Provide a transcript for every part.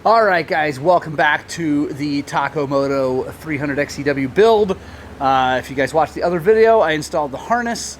Alright guys, welcome back to the Tacomoto 300 XCW build. If you guys watched the other video, I installed the harness,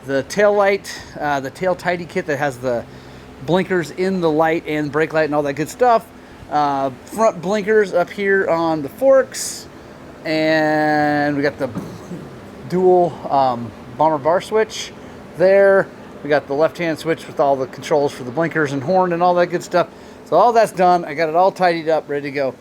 the tail light, the tail tidy kit that has the blinkers in the light and brake light and all that good stuff. Front blinkers up here on the forks, and we got the dual bomber bar switch there. We got the left-hand switch with all the controls for the blinkers and horn and all that good stuff. So all that's done. I got it all tidied up, ready to go.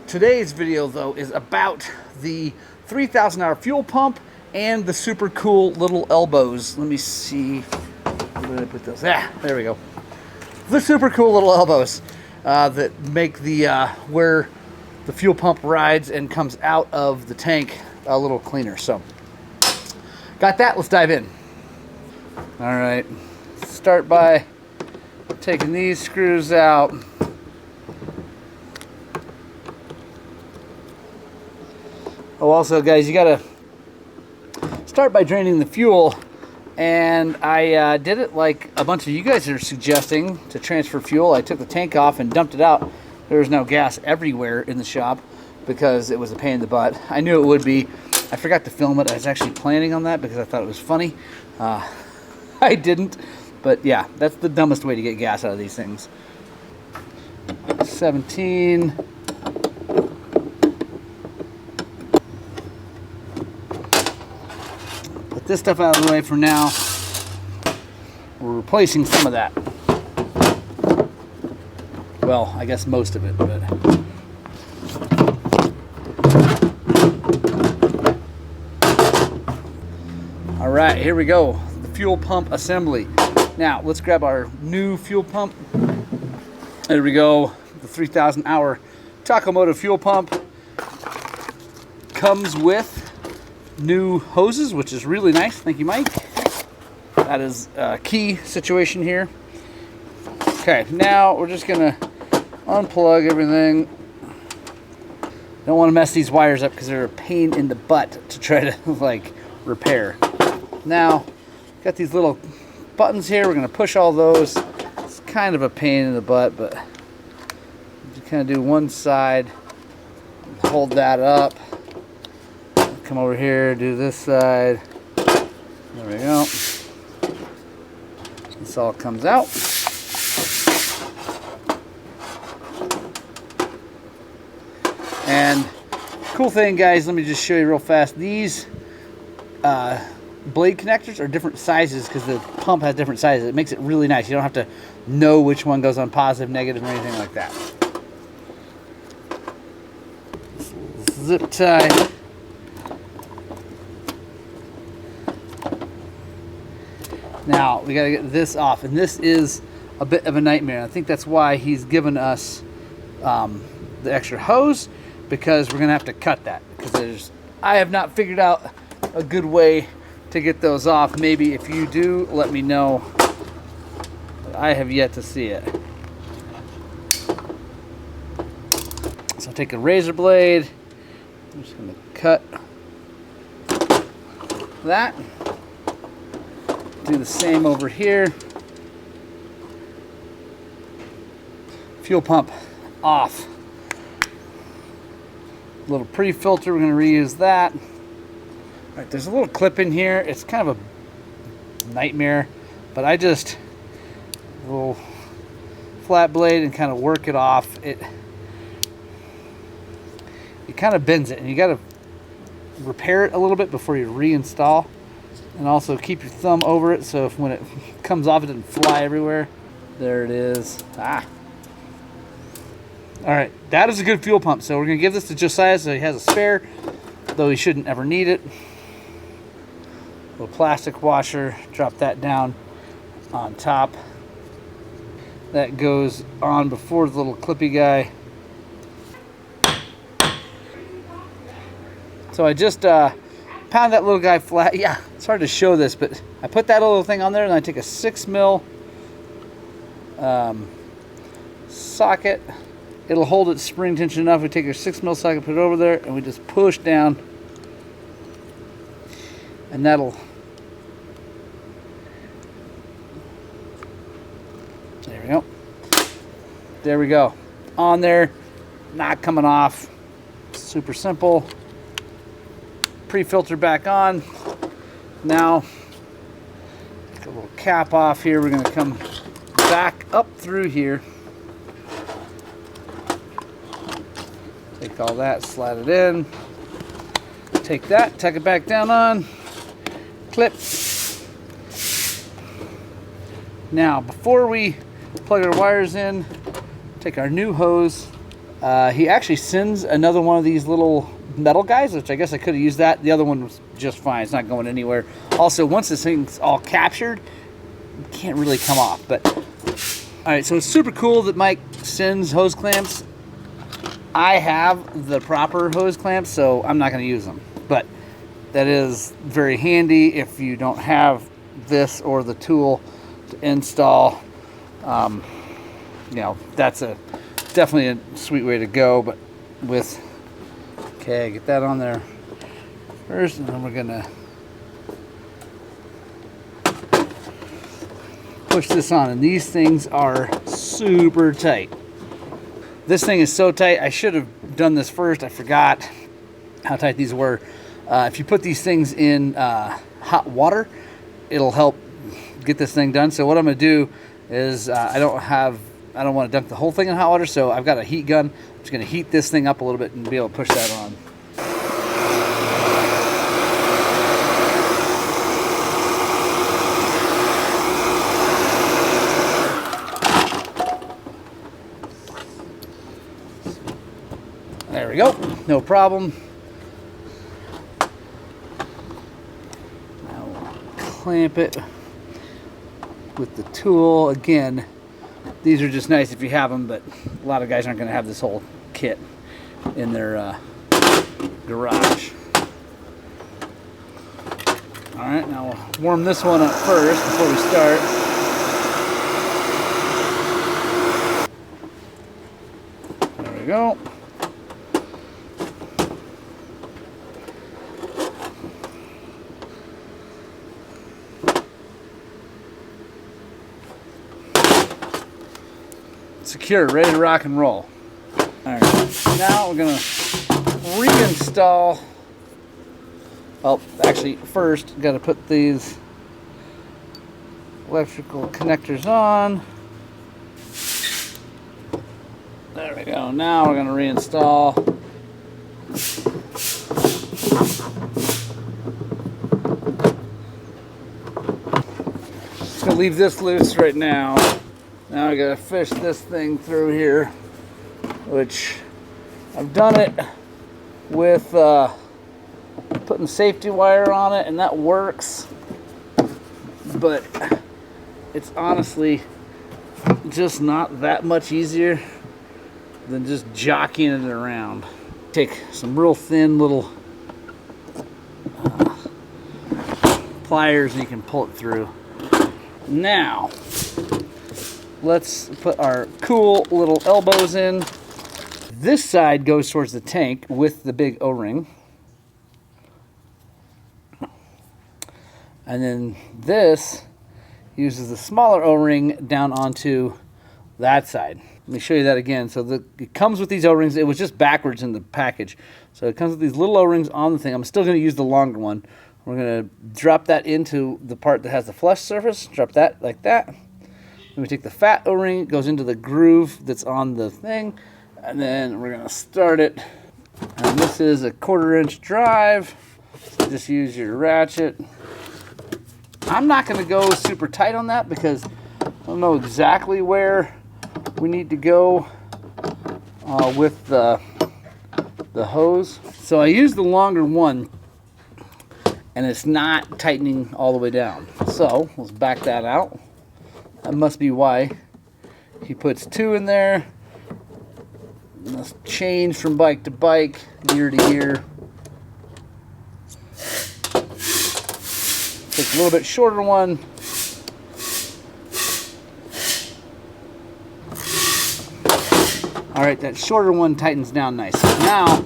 Today's video, though, is about the 3,000-hour fuel pump and the super cool little elbows. Let me see. Where did I put those? Yeah, there we go. The super cool little elbows that make the where the fuel pump rides and comes out of the tank a little cleaner. So, got that. Let's dive in. All right. Start by taking these screws out. Oh, also, guys, you gotta start by draining the fuel, and I did it like a bunch of you guys are suggesting to transfer fuel. I took the tank off and dumped it out. There was no gas everywhere in the shop because it was a pain in the butt. I knew it would be. I forgot to film it. I was actually planning on that because I thought it was funny. I didn't, but yeah, that's the dumbest way to get gas out of these things. 17. Put this stuff out of the way for now. We're replacing some of that. Well, I guess most of it, but all right, here we go. The fuel pump assembly. Now, let's grab our new fuel pump. There we go. The 3,000-hour Tacomoto fuel pump comes with new hoses, which is really nice. Thank you, Mike. That is a key situation here. Okay, now we're just gonna unplug everything. Don't want to mess these wires up because they're a pain in the butt to try to like repair. Now, got these little buttons here. We're gonna push all those. It's kind of a pain in the butt, but you kind of do one side, hold that up. Come over here, do this side. There we go. This all comes out. And cool thing, guys, let me just show you real fast. These blade connectors are different sizes because the pump has different sizes. It makes it really nice. You don't have to know which one goes on positive, negative, or anything like that. Zip tie. Now, we got to get this off, and this is a bit of a nightmare. I think that's why he's given us the extra hose, because we're going to have to cut that. Because I have not figured out a good way to get those off. Maybe if you do, let me know. But I have yet to see it. So take a razor blade. I'm just going to cut that. Do the same over here. Fuel pump off. Little pre-filter, we're going to reuse that. All right, there's a little clip in here. It's kind of a nightmare, but I just a little flat blade and kind of work it off. It kind of bends it, and you got to repair it a little bit before you reinstall. And also keep your thumb over it so if when it comes off it doesn't fly everywhere. There it is. Ah. Alright, that is a good fuel pump. So we're going to give this to Josiah so he has a spare, though he shouldn't ever need it. Little plastic washer, drop that down on top. That goes on before the little clippy guy. So I just pound that little guy flat. Yeah, it's hard to show this, but I put that little thing on there, and I take a 6mm socket. It'll hold its spring tension enough. We take our 6mm socket, put it over there, and we just push down, and that'll. There we go. There we go. On there. not coming off. Super simple. Pre-filter back on. Now, take a little cap off here. We're going to come back up through here. Take all that, slide it in. Take that, tuck it back down on. Clip. Now, before we plug our wires in, take our new hose. He actually sends another one of these little metal guys, which I guess I could have used that. The other one was just fine. It's not going anywhere. Also, once this thing's all captured, it can't really come off. But all right, so it's super cool that Mike sends hose clamps. I have the proper hose clamps, so I'm not going to use them. But that is very handy if you don't have this or the tool to install. You know, that's definitely a sweet way to go. But with, okay, get that on there first, and then we're gonna push this on. And these things are super tight. This thing is so tight. I should have done this first. I forgot how tight these were. If you put these things in hot water, it'll help get this thing done. So what I'm gonna do is I don't want to dunk the whole thing in hot water, so I've got a heat gun. I'm just gonna heat this thing up a little bit and be able to push that on. There we go, no problem. Now we'll clamp it with the tool. Again, these are just nice if you have them, but a lot of guys aren't going to have this whole kit in their garage. All right, now we'll warm this one up first before we start. There we go. Secure, ready to rock and roll. All right, now we're gonna reinstall. Well, actually, first got to put these electrical connectors on. There we go. Now we're gonna reinstall. Just gonna leave this loose right now. Now I gotta fish this thing through here, which I've done it with putting safety wire on it, and that works, but it's honestly just not that much easier than just jockeying it around. Take some real thin little pliers and you can pull it through. Now let's put our cool little elbows in. This side goes towards the tank with the big O-ring. And then this uses the smaller O-ring down onto that side. Let me show you that again. So it comes with these O-rings. It was just backwards in the package. So it comes with these little O-rings on the thing. I'm still going to use the longer one. We're going to drop that into the part that has the flush surface. Drop that like that. Then we take the fat O-ring, it goes into the groove that's on the thing, and then we're gonna start it. And this is a 1/4-inch drive, so just use your ratchet. I'm not gonna go super tight on that because I don't know exactly where we need to go with the hose. So I use the longer one, and it's not tightening all the way down. So let's back that out. That must be why he puts 2 in there. And that's change from bike to bike, year to year. Take a little bit shorter one. All right, that shorter one tightens down nice. Now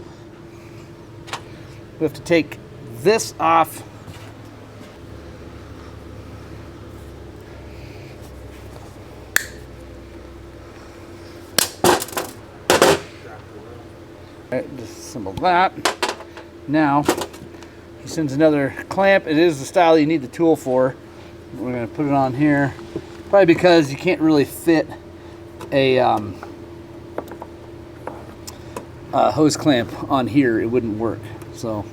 we have to take this off. Alright, disassemble that. Now, he sends another clamp. It is the style you need the tool for. We're going to put it on here. Probably because you can't really fit a hose clamp on here. It wouldn't work. So, all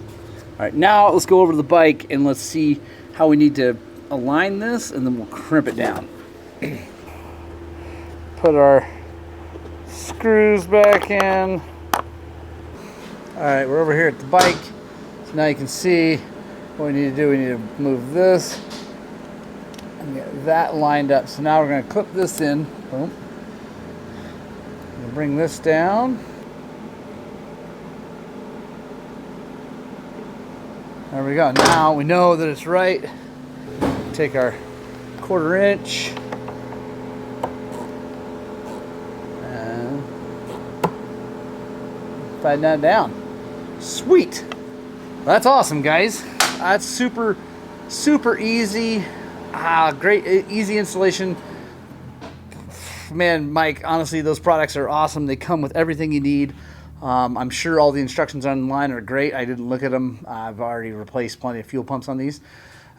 right, now let's go over to the bike and let's see how we need to align this, and then we'll crimp it down. Put our screws back in. All right, we're over here at the bike. So now you can see what we need to do. We need to move this and get that lined up. So now we're going to clip this in. Boom. Bring this down. There we go. Now we know that it's right. Take our 1/4 inch and tighten that down. Sweet. That's awesome, guys. That's super easy. Great, easy installation. Man, Mike, honestly, those products are awesome. They come with everything you need. I'm sure all the instructions online are great. I didn't look at them. I've already replaced plenty of fuel pumps on these.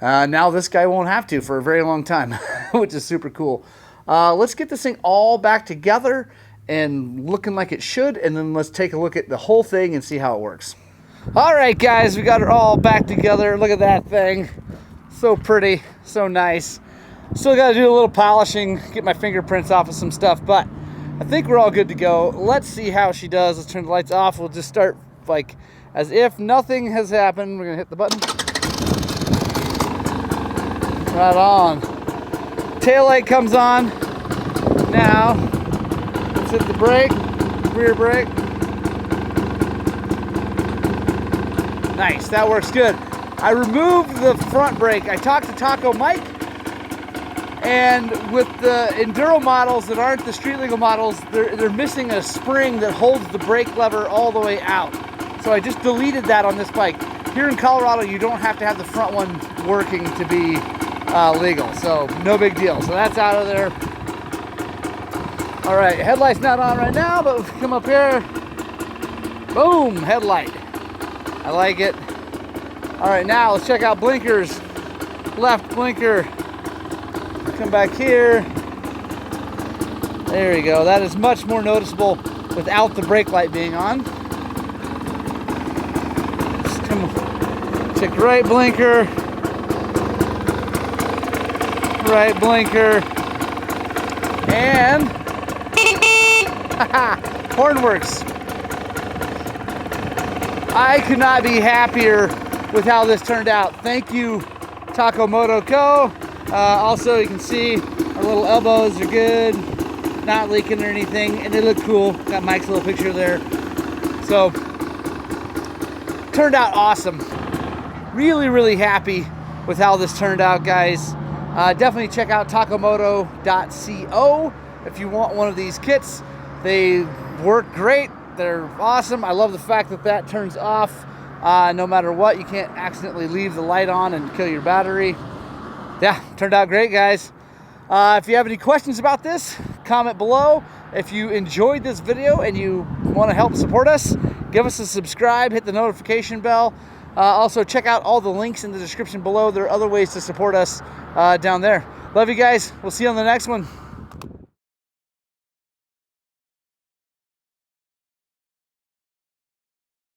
Now this guy won't have to for a very long time, which is super cool. Let's get this thing all back together and looking like it should, and then let's take a look at the whole thing and see how it works. All right, guys, we got it all back together. Look at that thing. So pretty, so nice. Still got to do a little polishing, get my fingerprints off of some stuff, but I think we're all good to go. Let's see how she does. Let's turn the lights off. We'll just start like as if nothing has happened. We're gonna hit the button. Right on. Tail light comes on. Now, let's hit the brake, rear brake. Nice, that works good. I removed the front brake. I talked to Taco Mike, and with the Enduro models that aren't the street legal models, they're missing a spring that holds the brake lever all the way out. So I just deleted that on this bike. Here in Colorado, you don't have to have the front one working to be legal, so no big deal. So that's out of there. All right, headlight's not on right now, but if we come up here, boom, headlight. I like it. All right, now let's check out blinkers. Left blinker. Come back here. There we go. That is much more noticeable without the brake light being on. Just come, check right blinker. Right blinker. And horn works. I could not be happier with how this turned out. Thank you, Tacomoto Co. Also, you can see our little elbows are good, not leaking or anything, and they look cool. Got Mike's little picture there. So, turned out awesome. Really, really happy with how this turned out, guys. Definitely check out tacomoto.co if you want one of these kits. They work great. They're awesome. I love the fact that that turns off no matter what. You can't accidentally leave the light on and kill your battery. Yeah, turned out great, guys. If you have any questions about this, comment below. If you enjoyed this video and you want to help support us, give us a subscribe, hit the notification bell. Also, check out all the links in the description below. There are other ways to support us down there. Love you guys. We'll see you on the next one.